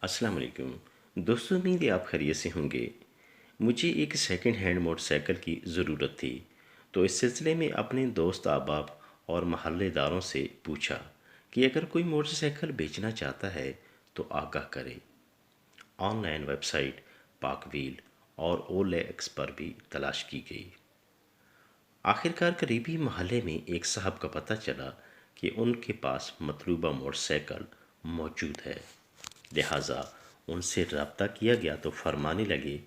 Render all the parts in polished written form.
السلام علیکم دوستوں، امید ہے آپ خیریت سے ہوں گے۔ مجھے ایک سیکنڈ ہینڈ موٹر سائیکل کی ضرورت تھی، تو اس سلسلے میں اپنے دوست احباب اور محلے داروں سے پوچھا کہ اگر کوئی موٹر سائیکل بیچنا چاہتا ہے تو آگاہ کرے۔ آن لائن ویب سائٹ پاک ویل اور اول ایکس پر بھی تلاش کی گئی۔ آخرکار قریبی محلے میں ایک صاحب کا پتہ چلا کہ ان کے پاس مطلوبہ موٹر سائیکل موجود ہے۔ لہٰذا ان سے رابطہ کیا گیا تو فرمانے لگے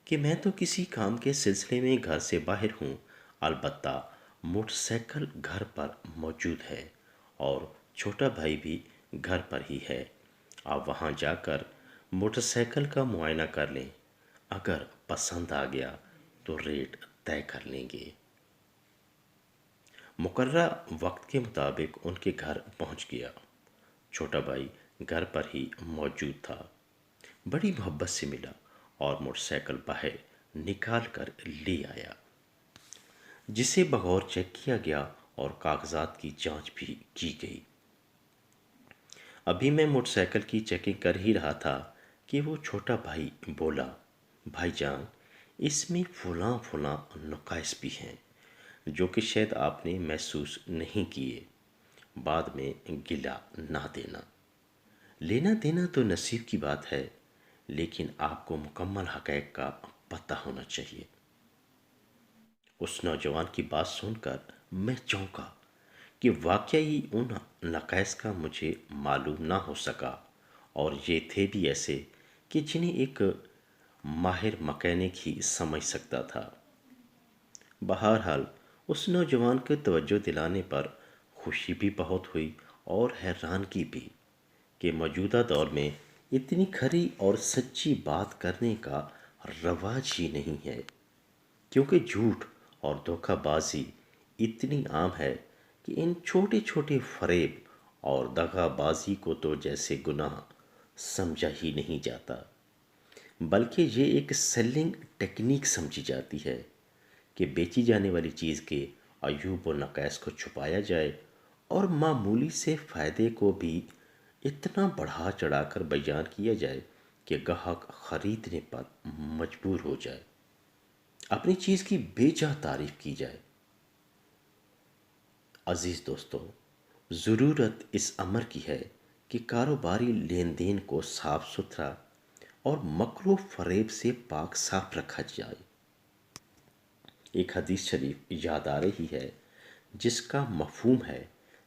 کہ میں تو کسی کام کے سلسلے میں گھر سے باہر ہوں، البتہ موٹر سائیکل گھر پر موجود ہے اور چھوٹا بھائی بھی گھر پر ہی ہے۔ آپ وہاں جا کر موٹر سائیکل کا معائنہ کر لیں، اگر پسند آ گیا تو ریٹ طے کر لیں گے۔ مقررہ وقت کے مطابق ان کے گھر پہنچ گیا۔ چھوٹا بھائی گھر پر ہی موجود تھا، بڑی محبت سے ملا اور موٹر سائیکل باہر نکال کر لے آیا، جسے بغور چیک کیا گیا اور کاغذات کی جانچ بھی کی گئی۔ ابھی میں موٹر سائیکل کی چیکنگ کر ہی رہا تھا کہ وہ چھوٹا بھائی بولا، بھائی جان، اس میں فلاں فلاں نقائص بھی ہیں جو کہ شاید آپ نے محسوس نہیں کیے۔ بعد میں گلہ نہ دینا، لینا دینا تو نصیب کی بات ہے، لیکن آپ کو مکمل حقائق کا پتہ ہونا چاہیے۔ اس نوجوان کی بات سن کر میں چونکا کہ واقعی ان نقائص کا مجھے معلوم نہ ہو سکا، اور یہ تھے بھی ایسے کہ جنہیں ایک ماہر مکینک ہی سمجھ سکتا تھا۔ بہرحال اس نوجوان کو توجہ دلانے پر خوشی بھی بہت ہوئی اور حیرانگی بھی کہ موجودہ دور میں اتنی کھری اور سچی بات کرنے کا رواج ہی نہیں ہے، کیونکہ جھوٹ اور دھوکہ بازی اتنی عام ہے کہ ان چھوٹے چھوٹے فریب اور دغا بازی کو تو جیسے گناہ سمجھا ہی نہیں جاتا، بلکہ یہ ایک سیلنگ ٹیکنیک سمجھی جاتی ہے کہ بیچی جانے والی چیز کے عیوب و نقائص کو چھپایا جائے اور معمولی سے فائدے کو بھی اتنا بڑھا چڑھا کر بیان کیا جائے کہ گاہک خریدنے پر مجبور ہو جائے، اپنی چیز کی بے جا تعریف کی جائے۔ عزیز دوستو، ضرورت اس امر کی ہے کہ کاروباری لین دین کو صاف ستھرا اور مکر و فریب سے پاک صاف رکھا جائے۔ ایک حدیث شریف یاد آ رہی ہے جس کا مفہوم ہے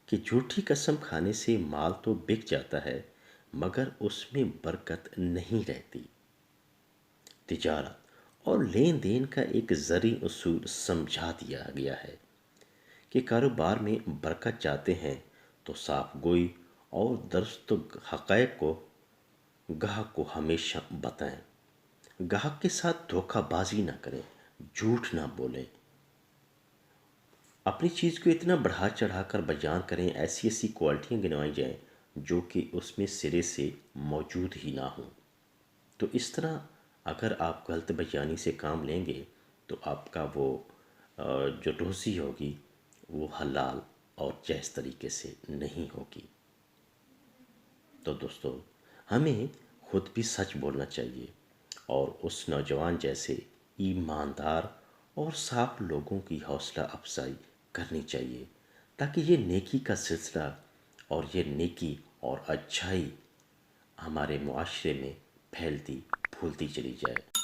کہ جھوٹی قسم کھانے سے مال تو بک جاتا ہے مگر اس میں برکت نہیں رہتی۔ تجارت اور لین دین کا ایک زرعی اصول سمجھا دیا گیا ہے کہ کاروبار میں برکت چاہتے ہیں تو صاف گوئی اور درست حقائق کو گاہک کو ہمیشہ بتائیں، گاہک کے ساتھ دھوکہ بازی نہ کریں، جھوٹ نہ بولیں، اپنی چیز کو اتنا بڑھا چڑھا کر بیان کریں، ایسی ایسی کوالٹیاں گنوائی جائیں جو کہ اس میں سرے سے موجود ہی نہ ہوں۔ تو اس طرح اگر آپ غلط بیانی سے کام لیں گے تو آپ کا وہ جو روزی ہوگی وہ حلال اور جائز طریقے سے نہیں ہوگی۔ تو دوستو، ہمیں خود بھی سچ بولنا چاہیے اور اس نوجوان جیسے ایماندار اور صاف لوگوں کی حوصلہ افزائی کرنی چاہیے، تاکہ یہ نیکی کا سلسلہ اور یہ نیکی اور اچھائی ہمارے معاشرے میں پھیلتی پھولتی چلی جائے۔